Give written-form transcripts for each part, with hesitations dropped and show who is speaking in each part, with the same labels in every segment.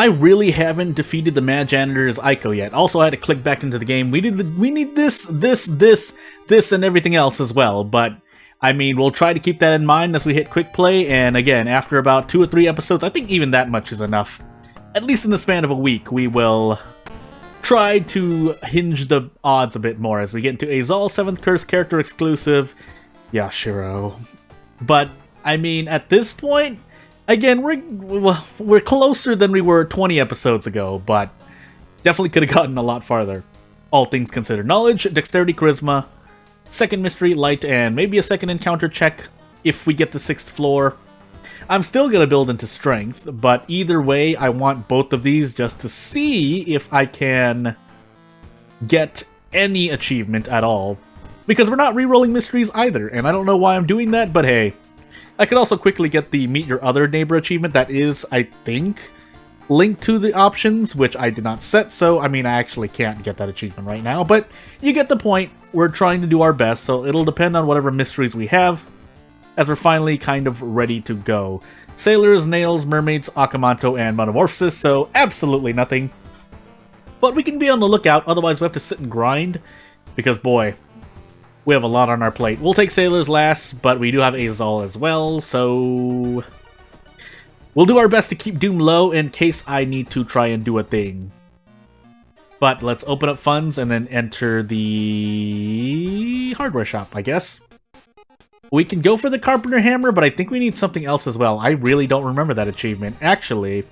Speaker 1: I really haven't defeated the Mad Janitor's Ico yet. Also, I had to click back into the game. We need this, and everything else as well. But I mean, we'll try to keep that in mind as we hit quick play. And again, after about 2 or 3 episodes, I think even that much is enough. At least in the span of a week, we will try to hinge the odds a bit more as we get into Azal 7th Curse character exclusive Yashiro. But I mean, at this point, again, we're closer than we were 20 episodes ago, but definitely could have gotten a lot farther. All things considered. Knowledge, Dexterity, Charisma, second Mystery, Light, and maybe a second Encounter check if we get the 6th floor. I'm still going to build into Strength, but either way, I want both of these just to see if I can get any achievement at all. Because we're not rerolling mysteries either, and I don't know why I'm doing that, but hey. I could also quickly get the Meet Your Other Neighbor achievement that is, I think, linked to the options, which I did not set, so, I mean, I actually can't get that achievement right now, but you get the point. We're trying to do our best, so it'll depend on whatever mysteries we have, as we're finally kind of ready to go. Sailors, Nails, Mermaids, Akamanto, and Metamorphosis, so absolutely nothing. But we can be on the lookout, otherwise we have to sit and grind, because boy, we have a lot on our plate. We'll take Sailors last, but we do have Azal as well, so we'll do our best to keep Doom low in case I need to try and do a thing. But let's open up funds and then enter the hardware shop, I guess. We can go for the Carpenter Hammer, but I think we need something else as well. I really don't remember that achievement. Actually,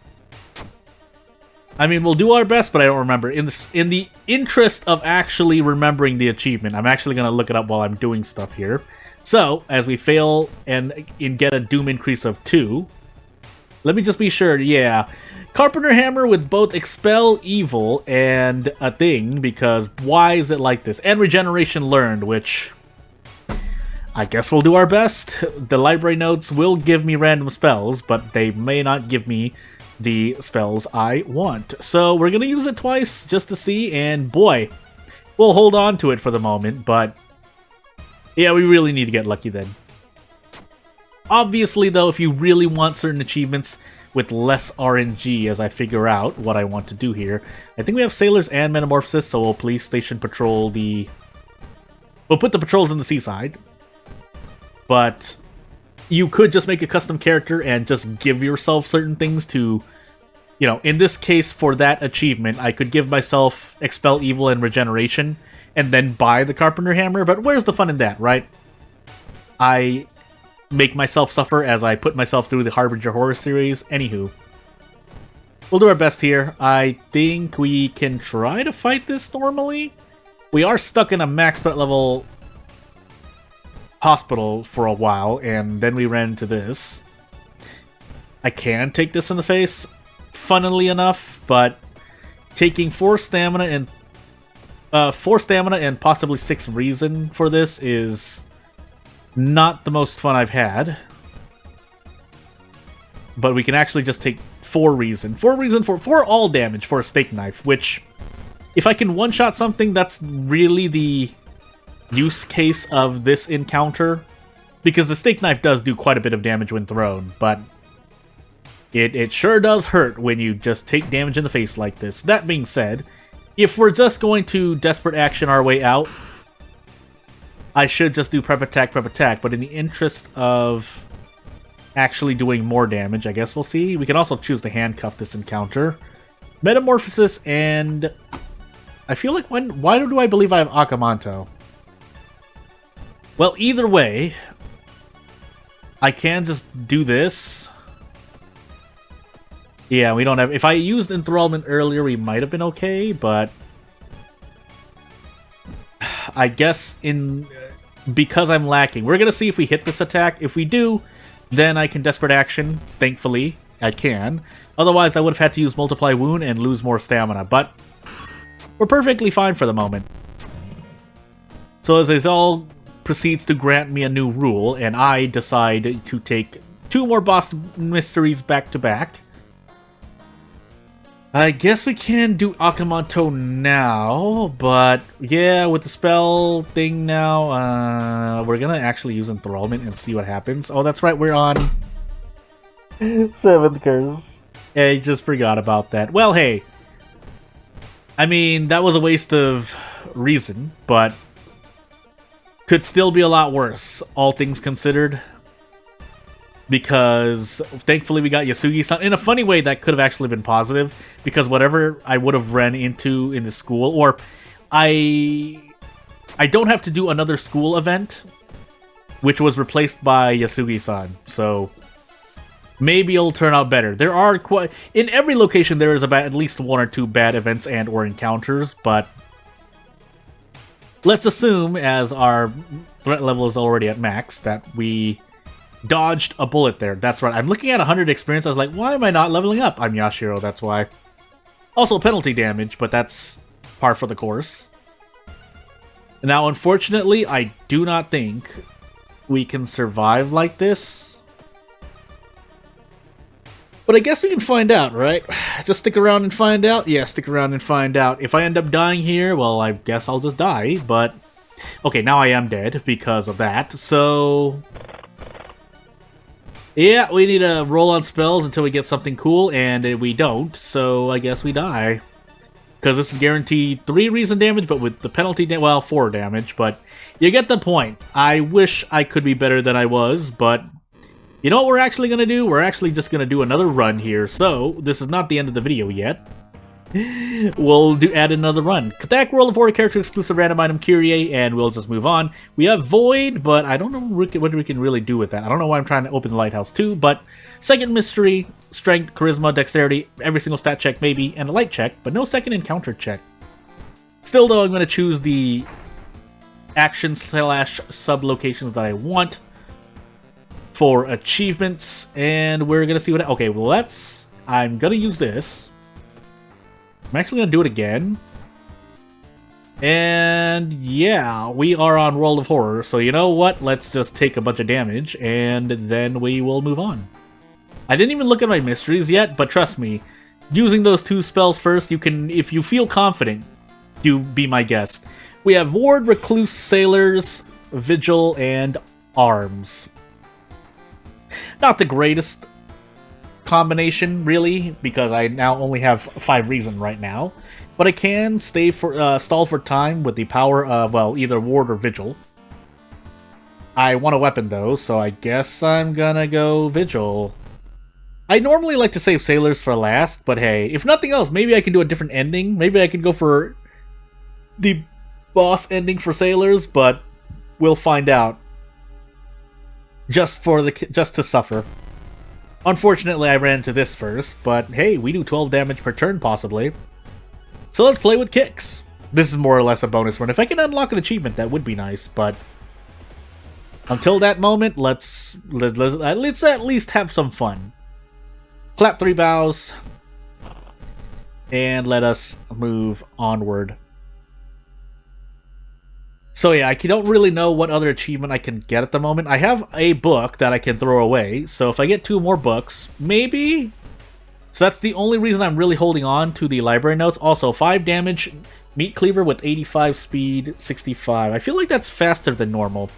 Speaker 1: I mean, we'll do our best, but I don't remember. In the interest of actually remembering the achievement, I'm actually going to look it up while I'm doing stuff here. So, as we fail and get a Doom increase of 2, let me just be sure, yeah. Carpenter Hammer with both Expel Evil and a thing, because why is it like this? And Regeneration Learned, which I guess we'll do our best. The library notes will give me random spells, but they may not give me the spells I want. So we're going to use it twice just to see, and boy, we'll hold on to it for the moment, but yeah, we really need to get lucky then. Obviously, though, if you really want certain achievements with less RNG as I figure out what I want to do here, I think we have Sailors and Metamorphosis, so we'll police station patrol the... We'll put the patrols in the seaside, but you could just make a custom character and just give yourself certain things to, you know, in this case, for that achievement, I could give myself Expel Evil and Regeneration, and then buy the Carpenter Hammer, but where's the fun in that, right? I make myself suffer as I put myself through the Harbinger horror series. Anywho, we'll do our best here. I think we can try to fight this normally. We are stuck in a max threat level hospital for a while, and then we ran into this. I can take this in the face, funnily enough, but taking 4 stamina and possibly 6 reason for this is not the most fun I've had. But we can actually just take 4 reason. 4 reason for all damage for a steak knife, which, if I can one-shot something, that's really the use case of this encounter, because the steak knife does do quite a bit of damage when thrown, but it sure does hurt when you just take damage in the face like this. That being said, if we're just going to desperate action our way out, I should just do prep attack, but in the interest of actually doing more damage, I guess we'll see. We can also choose to handcuff this encounter. Metamorphosis, and I feel like why do I believe I have Akamanto? Well, either way, I can just do this. Yeah, we don't have... If I used Enthrallment earlier, we might have been okay, but I guess because I'm lacking. We're going to see if we hit this attack. If we do, then I can Desperate Action. Thankfully, I can. Otherwise, I would have had to use Multiply Wound and lose more stamina, but we're perfectly fine for the moment. So as Azal proceeds to grant me a new rule, and I decide to take 2 more boss mysteries back to back, I guess we can do Akamanto now, but yeah, with the spell thing now, we're gonna actually use Enthrallment and see what happens. Oh, that's right, we're on 7th Curse. I just forgot about that. Well, hey. I mean, that was a waste of reason, but could still be a lot worse, all things considered. Because thankfully we got Yasugi-san. In a funny way, that could have actually been positive, because whatever I would have ran into in the school, or I don't have to do another school event, which was replaced by Yasugi-san, so maybe it'll turn out better. There are quite... In every location, there is about at least 1 or 2 bad events and or encounters, but let's assume, as our threat level is already at max, that we dodged a bullet there. That's right. I'm looking at 100 experience. I was like, why am I not leveling up? I'm Yashiro, that's why. Also penalty damage, but that's par for the course. Now, unfortunately, I do not think we can survive like this. But I guess we can find out, right? Just stick around and find out? Yeah, stick around and find out. If I end up dying here, well, I guess I'll just die, but... Okay, now I am dead because of that, so... Yeah, we need to roll on spells until we get something cool, and we don't, so I guess we die. Because this is guaranteed 3 reason damage, but with the penalty, well, 4 damage, but you get the point. I wish I could be better than I was, but you know what we're actually going to do? We're actually just going to do another run here, so this is not the end of the video yet. We'll add another run. Attack World of Horror character exclusive random item Kyrie, and we'll just move on. We have Void, but I don't know what we can really do with that. I don't know why I'm trying to open the Lighthouse too, but second mystery, strength, charisma, dexterity, every single stat check maybe, and a light check, but no second encounter check. Still though, I'm going to choose the action / sub locations that I want for achievements, and we're going to see what... Okay, well I'm going to use this. I'm actually going to do it again. And yeah, we are on World of Horror, so you know what? Let's just take a bunch of damage, and then we will move on. I didn't even look at my mysteries yet, but trust me, using those 2 spells first, you can, if you feel confident, be my guest. We have Ward, Recluse, Sailors, Vigil, and Arms. Not the greatest combination, really, because I now only have 5 reason right now. But I can stall for time with the power of, well, either Ward or Vigil. I want a weapon, though, so I guess I'm gonna go Vigil. I normally like to save Sailors for last, but hey, if nothing else, maybe I can do a different ending. Maybe I can go for the boss ending for Sailors, but we'll find out. Just to suffer. Unfortunately, I ran into this first, but hey, we do 12 damage per turn, possibly. So let's play with kicks. This is more or less a bonus run. If I can unlock an achievement, that would be nice, but until that moment, let's at least have some fun. Clap 3 bows, and let us move onward. So yeah, I don't really know what other achievement I can get at the moment. I have a book that I can throw away, so if I get 2 more books, maybe? So that's the only reason I'm really holding on to the library notes. Also, 5 damage, Meat Cleaver with 85 speed, 65. I feel like that's faster than normal,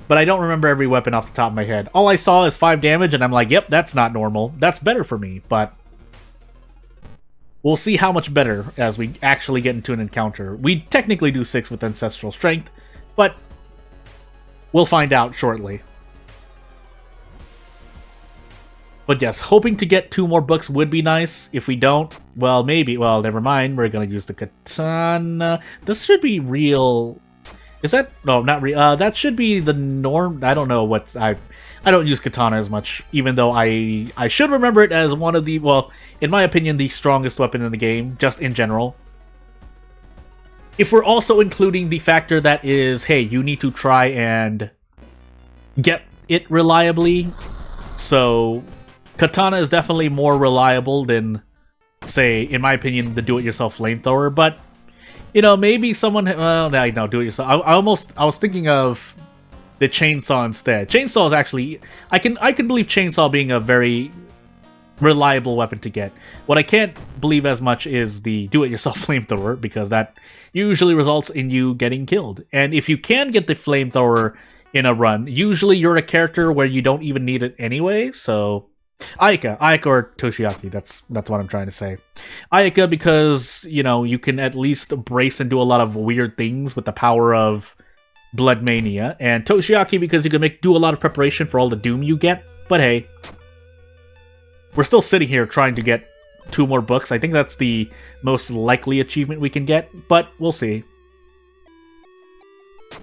Speaker 1: but I don't remember every weapon off the top of my head. All I saw is 5 damage, and I'm like, yep, that's not normal. That's better for me, but we'll see how much better as we actually get into an encounter. We technically do 6 with Ancestral Strength, but we'll find out shortly. But yes, hoping to get 2 more books would be nice. If we don't, well, maybe. Well, never mind. We're going to use the katana. This should be real... Is that... No, not real. That should be the norm. I don't know what... I don't use katana as much, even though I should remember it as one of the... Well, in my opinion, the strongest weapon in the game, just in general. If we're also including the factor that is, hey, you need to try and get it reliably. So, katana is definitely more reliable than, say, in my opinion, the do-it-yourself flamethrower. But, you know, maybe someone... Well, no, do-it-yourself. I was thinking of the chainsaw instead. Chainsaw is actually... I can believe chainsaw being a very reliable weapon to get. What I can't believe as much is the do-it-yourself flamethrower, because that usually results in you getting killed. And if you can get the flamethrower in a run, usually you're a character where you don't even need it anyway, so Ayaka or Toshiaki, that's what I'm trying to say. Ayaka because, you know, you can at least brace and do a lot of weird things with the power of Blood Mania, and Toshiaki because you can do a lot of preparation for all the Doom you get, but hey. We're still sitting here trying to get 2 more books. I think that's the most likely achievement we can get, but we'll see.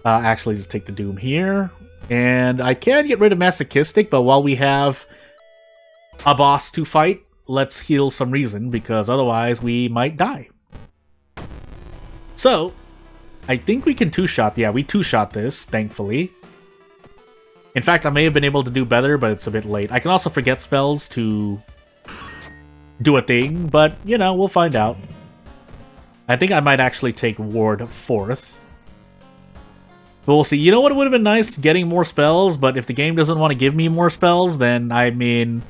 Speaker 1: Actually, just take the Doom here. And I can get rid of Masochistic, but while we have a boss to fight, let's heal some reason, because otherwise we might die. So, I think we can 2-shot. Yeah, we 2-shot this, thankfully. In fact, I may have been able to do better, but it's a bit late. I can also forget spells to do a thing, but, you know, we'll find out. I think I might actually take Ward 4th. But we'll see. You know what would have been nice? Getting more spells, but if the game doesn't want to give me more spells, then, I mean,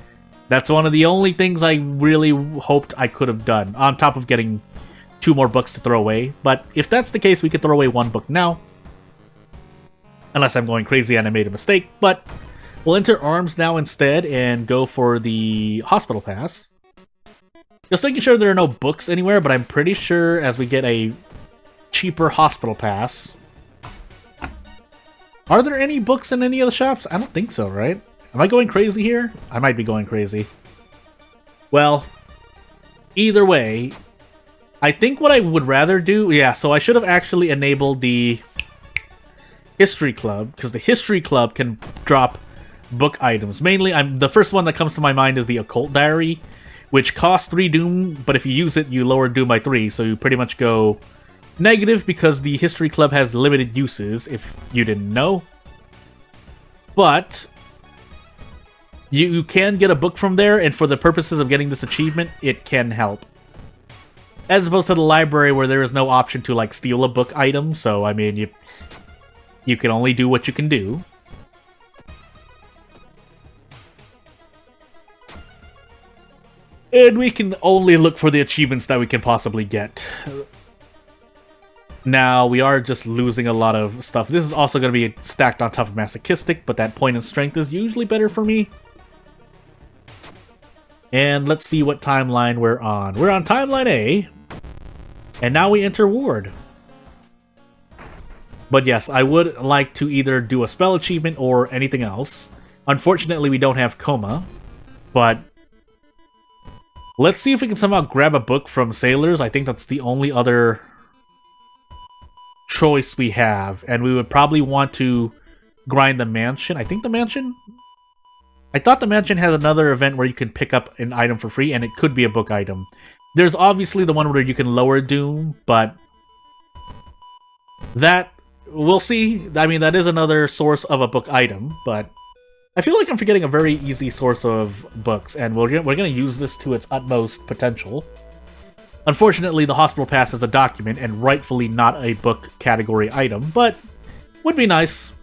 Speaker 1: that's one of the only things I really hoped I could have done, on top of getting 2 more books to throw away. But if that's the case, we could throw away 1 book now. Unless I'm going crazy and I made a mistake, but we'll enter Arms now instead and go for the Hospital Pass. Just making sure there are no books anywhere, but I'm pretty sure as we get a cheaper Hospital Pass... Are there any books in any of the shops? I don't think so, right? Am I going crazy here? I might be going crazy. Well, either way, I think what I would rather do... Yeah, so I should have actually enabled the History Club, because the History Club can drop book items. Mainly, the first one that comes to my mind is the Occult Diary, which costs 3 Doom, but if you use it, you lower Doom by 3, so you pretty much go negative because the History Club has limited uses, if you didn't know. But you can get a book from there, and for the purposes of getting this achievement, it can help. As opposed to the library where there is no option to, like, steal a book item, so, I mean, you can only do what you can do. And we can only look for the achievements that we can possibly get. Now, we are just losing a lot of stuff. This is also going to be stacked on top of Masochistic, but that point in strength is usually better for me. And let's see what timeline we're on. We're on timeline A, and now we enter Ward. But yes, I would like to either do a spell achievement or anything else. Unfortunately, we don't have Coma, but let's see if we can somehow grab a book from Sailors. I think that's the only other choice we have, and we would probably want to grind the mansion. I think the mansion? I thought the mansion had another event where you can pick up an item for free, and it could be a book item. There's obviously the one where you can lower Doom, but that, we'll see. I mean, that is another source of a book item, but I feel like I'm forgetting a very easy source of books, and we're going to use this to its utmost potential. Unfortunately, the Hospital Pass is a document, and rightfully not a book category item, but would be nice.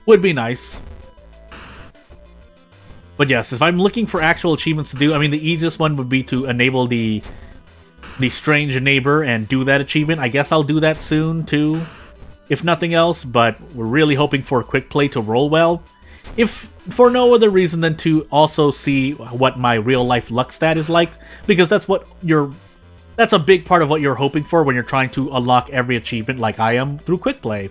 Speaker 1: Would be nice. But yes, if I'm looking for actual achievements to do, I mean, the easiest one would be to enable the Strange Neighbor and do that achievement. I guess I'll do that soon, too, if nothing else, but we're really hoping for Quick Play to roll well. If for no other reason than to also see what my real-life luck stat is like, because that's a big part of what you're hoping for when you're trying to unlock every achievement like I am through Quick Play.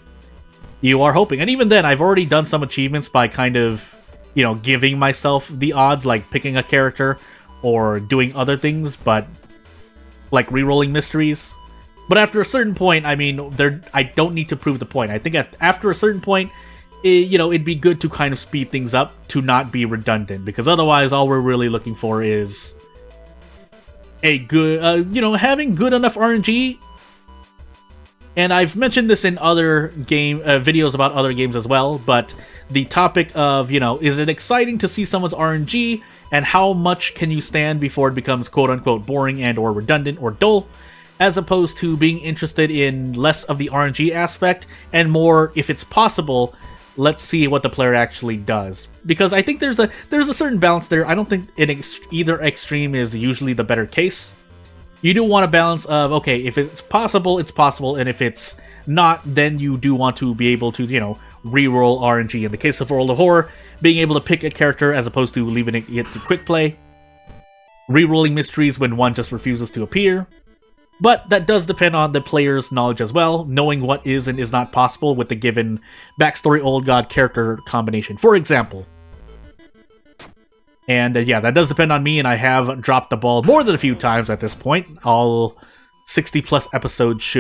Speaker 1: You are hoping, and even then, I've already done some achievements by kind of, you know, giving myself the odds, like picking a character or doing other things, but like re-rolling mysteries. But after a certain point, I mean, I don't need to prove the point. I think after a certain point, you know, it'd be good to kind of speed things up to not be redundant, because otherwise all we're really looking for is a good, you know, having good enough RNG. And I've mentioned this in other videos about other games as well, but the topic of, you know, is it exciting to see someone's RNG, and how much can you stand before it becomes quote-unquote boring and or redundant or dull, as opposed to being interested in less of the RNG aspect and more, if it's possible, let's see what the player actually does. Because I think there's a certain balance there. I don't think either extreme is usually the better case. You do want a balance of, okay, if it's possible, and if it's not, then you do want to be able to, you know, reroll RNG. In the case of World of Horror, being able to pick a character as opposed to leaving it to quick play. Rerolling mysteries when one just refuses to appear. But that does depend on the player's knowledge as well, knowing what is and is not possible with the given backstory old god character combination, for example. And yeah, that does depend on me, and I have dropped the ball more than a few times at this point. All 60 plus episodes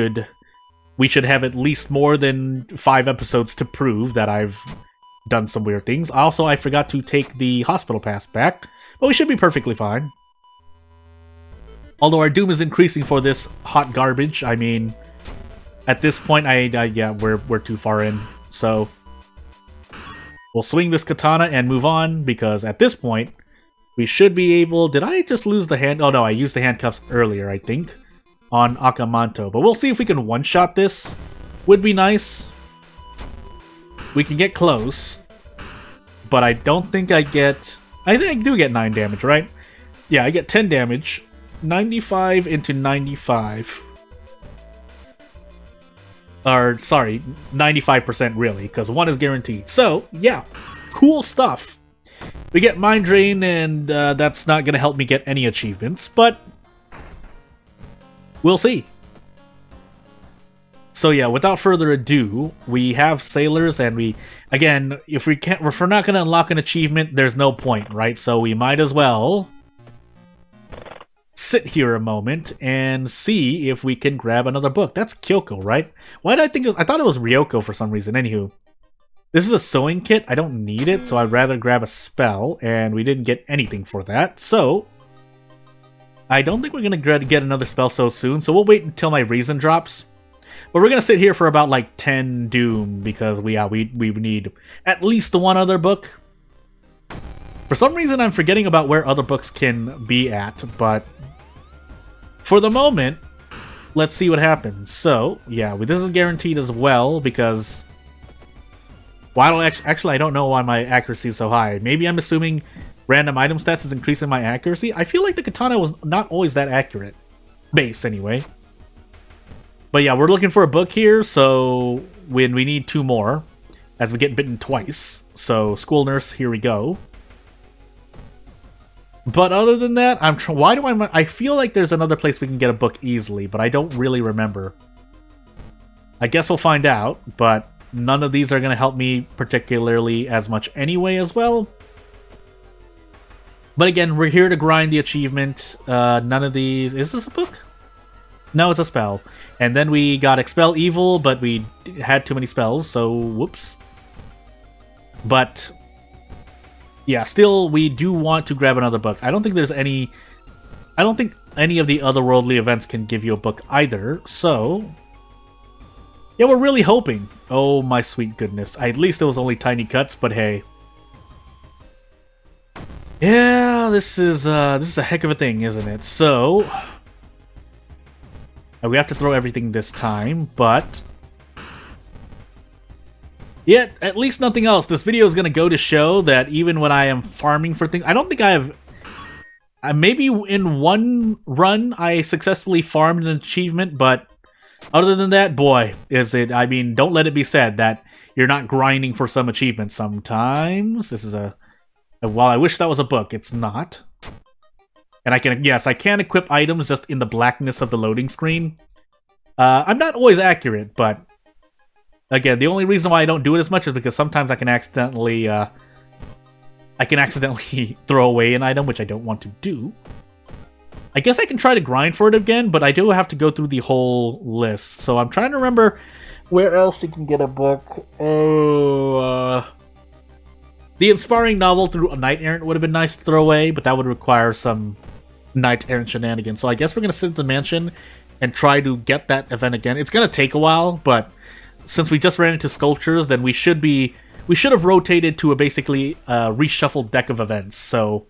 Speaker 1: we should have at least more than 5 episodes to prove that I've done some weird things. Also, I forgot to take the hospital pass back, but we should be perfectly fine. Although our doom is increasing for this hot garbage, I mean, at this point, yeah, we're too far in. So we'll swing this katana and move on, because at this point, we should be able... Did I just lose the hand? Oh no, I used the handcuffs earlier, I think, on Akamanto. But we'll see if we can one-shot this. Would be nice. We can get close, but I don't think I get... I think I do get 9 damage, right? Yeah, I get 10 damage. 95 into 95. Or, sorry, 95% really, because 1 is guaranteed. So, yeah, cool stuff. We get Mind Drain, and that's not going to help me get any achievements, but we'll see. So yeah, without further ado, we have sailors, and we, again, if we're not going to unlock an achievement, there's no point, right? So we might as well sit here a moment and see if we can grab another book. That's Kyoko, right? Why did I think I thought it was Ryoko for some reason. Anywho, this is a sewing kit. I don't need it, so I'd rather grab a spell, and we didn't get anything for that. So I don't think we're going to get another spell so soon, so we'll wait until my reason drops. But we're going to sit here for about like 10 doom, because we need at least one other book. For some reason, I'm forgetting about where other books can be at, but for the moment, let's see what happens. So, yeah, this is guaranteed as well, because... Well, actually, I don't know why my accuracy is so high. Maybe I'm assuming random item stats is increasing my accuracy. I feel like the katana was not always that accurate. Base, anyway. But yeah, we're looking for a book here, so when we need 2 more, as we get bitten twice. So, school nurse, here we go. But other than that, I feel like there's another place we can get a book easily, but I don't really remember. I guess we'll find out, but none of these are going to help me particularly as much anyway as well. But again, we're here to grind the achievement. None of these... Is this a book? No, it's a spell. And then we got Expel Evil, but we had too many spells, so whoops. But yeah, still, we do want to grab another book. I don't think any of the otherworldly events can give you a book either, so yeah, we're really hoping. Oh my sweet goodness. At least it was only tiny cuts, but hey. Yeah, this is a heck of a thing, isn't it? So we have to throw everything this time, but yet, at least nothing else. This video is going to go to show that even when I am farming for things, I don't think I have... maybe in one run I successfully farmed an achievement, but other than that, boy, is it... I mean, don't let it be said that you're not grinding for some achievement sometimes. This is a... While I wish that was a book, it's not. And I can equip items just in the blackness of the loading screen. I'm not always accurate, but again, the only reason why I don't do it as much is because sometimes I can accidentally throw away an item, which I don't want to do. I guess I can try to grind for it again, but I do have to go through the whole list. So I'm trying to remember where else you can get a book. Oh, the inspiring novel through a Knight Errant would have been nice to throw away, but that would require some Knight Errant shenanigans. So I guess we're going to sit at the mansion and try to get that event again. It's going to take a while, but since we just ran into sculptures, then we should have rotated to a basically reshuffled deck of events. So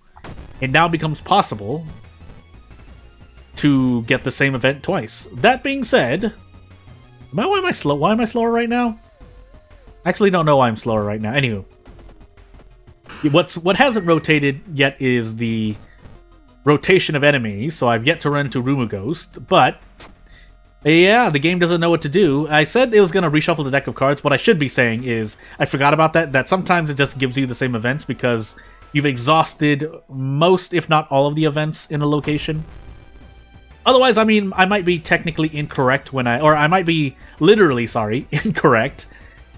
Speaker 1: it now becomes possible to get the same event twice. That being said, why am I slow? Why am I slower right now? I actually don't know why I'm slower right now. Anywho, what hasn't rotated yet is the rotation of enemies, so I've yet to run into Rumu Ghost, but Yeah, the game doesn't know what to do. I said it was going to reshuffle the deck of cards. What I should be saying is, I forgot about that sometimes it just gives you the same events because you've exhausted most, if not all of the events in a location. Otherwise, I mean, I might be technically incorrect or I might be literally, sorry, incorrect.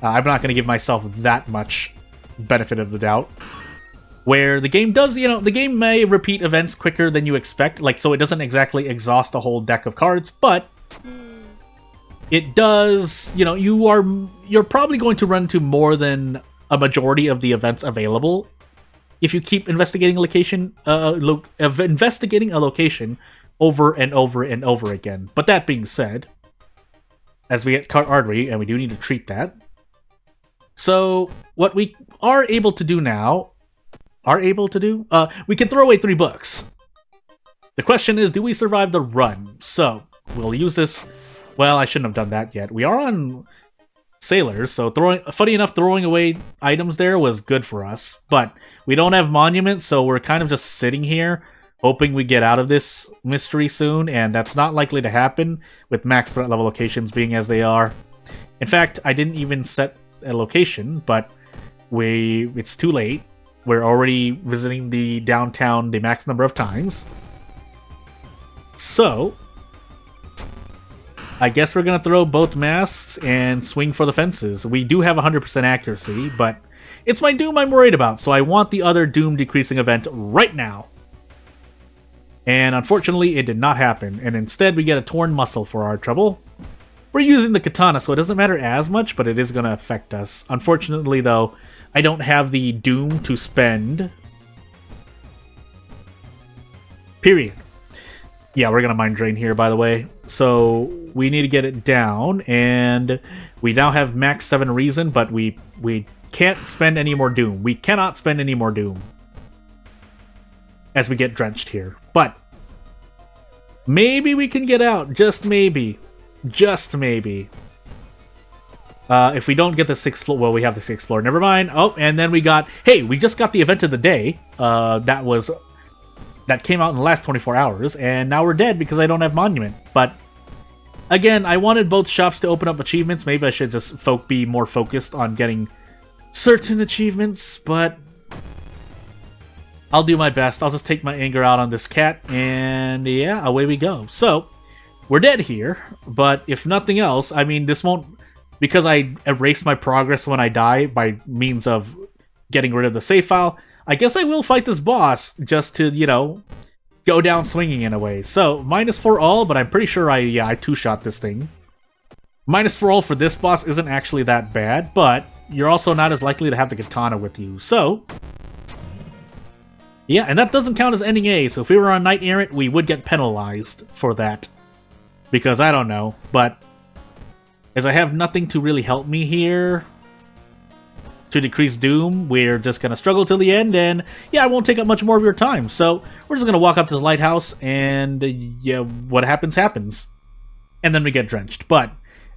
Speaker 1: I'm not going to give myself that much benefit of the doubt. Where the game does, the game may repeat events quicker than you expect, like, so it doesn't exactly exhaust a whole deck of cards, but it does, you're probably going to run to more than a majority of the events available if you keep investigating a location, investigating a location over and over and over again. But that being said, as we get cart artery, and we do need to treat that. So what we are able to do now, we can throw away 3 books. The question is, do we survive the run? So we'll use this. Well, I shouldn't have done that yet. We are on sailors, so funny enough, throwing away items there was good for us. But we don't have monuments, so we're kind of just sitting here, hoping we get out of this mystery soon, and that's not likely to happen with max threat level locations being as they are. In fact, I didn't even set a location, but it's too late. We're already visiting the downtown the max number of times. So I guess we're going to throw both masks and swing for the fences. We do have 100% accuracy, but it's my Doom I'm worried about, so I want the other Doom decreasing event right now. And unfortunately, it did not happen, and instead we get a torn muscle for our trouble. We're using the katana, so it doesn't matter as much, but it is going to affect us. Unfortunately, though, I don't have the Doom to spend. Period. Yeah, we're going to Mind Drain here, by the way. So we need to get it down, and we now have max 7 reason, but we can't spend any more Doom. We cannot spend any more Doom as we get drenched here. But maybe we can get out. Just maybe. Just maybe. If we don't get the 6th floor, well, we have the 6th floor. Never mind. Oh, and then we just got the event of the day. That came out in the last 24 hours, and now we're dead because I don't have Monument. But again, I wanted both shops to open up achievements. Maybe I should just be more focused on getting certain achievements, but I'll do my best. I'll just take my anger out on this cat, and yeah, away we go. So we're dead here, but if nothing else, I mean, this won't, because I erased my progress when I die by means of getting rid of the save file, I guess I will fight this boss just to, go down swinging in a way. So, -4 all, but I'm pretty sure I two-shot this thing. -4 all for this boss isn't actually that bad, but you're also not as likely to have the katana with you. So, yeah, and that doesn't count as ending A, so if we were on Knight Errant, we would get penalized for that. Because I don't know, but as I have nothing to really help me here to decrease Doom, we're just going to struggle till the end, and yeah, I won't take up much more of your time. So we're just going to walk up to the lighthouse, and yeah, what happens, happens. And then we get drenched. But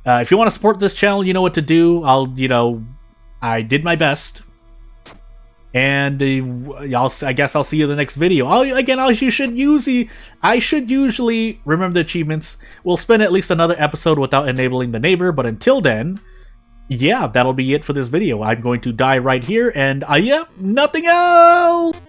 Speaker 1: if you want to support this channel, you know what to do. I did my best. And I guess I'll see you in the next video. I should usually remember the achievements. We'll spend at least another episode without enabling the neighbor, but until then, yeah, that'll be it for this video. I'm going to die right here, and yeah, nothing else!